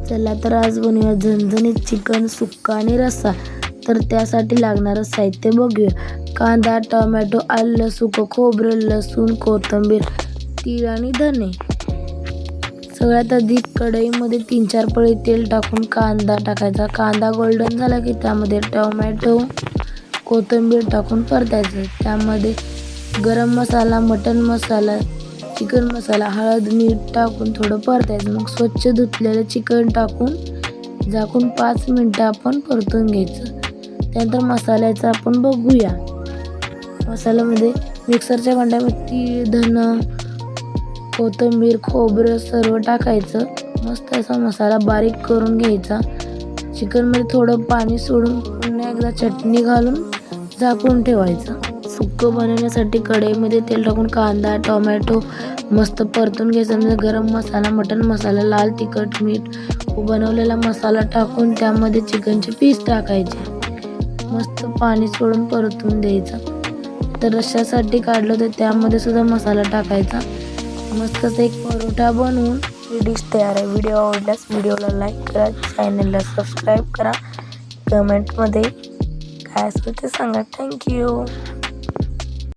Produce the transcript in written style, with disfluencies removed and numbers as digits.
चला तर आज बनवूया झणझणीत चिकन सुक्का आणि रस्सा। तर त्यासाठी लागणारं साहित्य बघूया। कांदा, टोमॅटो, आलं, सुकं खोबरं, लसूण, कोथिंबीर, तीळ आणि धने। सगळ्यात आधी कढईमध्ये 3-4 पळी तेल टाकून कांदा टाकायचा। कांदा गोल्डन झाला की त्यामध्ये टोमॅटो, कोथिंबीर टाकून परतायचं। त्यामध्ये गरम मसाला, मटन मसाला, चिकन मसाला, हळद, मीठ टाकून थोडं परतायचं। मग स्वच्छ धुतलेलं चिकन टाकून झाकून 5 मिनिटं आपण परतून घ्यायचं। त्यानंतर मसाल्याचं आपण बघूया। मसाल्यामध्ये मिक्सरच्या भांड्यामध्ये तीळ, धन, कोथिंबीर, खोबरं सर्व टाकायचं। मस्त असा मसाला बारीक करून घ्यायचा। चिकनमध्ये थोडं पाणी सोडून पुन्हा एकदा चटणी घालून झाकून ठेवायचं। सुक्कं बनवण्यासाठी कढईमध्ये तेल टाकून कांदा, टोमॅटो मस्त परतून घ्यायचा। म्हणजे गरम मसाला, मटन मसाला, लाल तिखट, मीठ बनवलेला मसाला टाकून त्यामध्ये चिकनचे पीस टाकायचे। मस्त पाणी सोडून परतून द्यायचं। तर रश्श्यासाठी काढलं तर त्यामध्ये सुद्धा मसाला टाकायचा। मस्तच एक परोठा बनवून ही डिश तयार आहे। व्हिडिओ आवडल्यास व्हिडिओला लाईक करा, चॅनलला सबस्क्राईब करा, कमेंटमध्ये काय असेल ते सांगा। थँक्यू।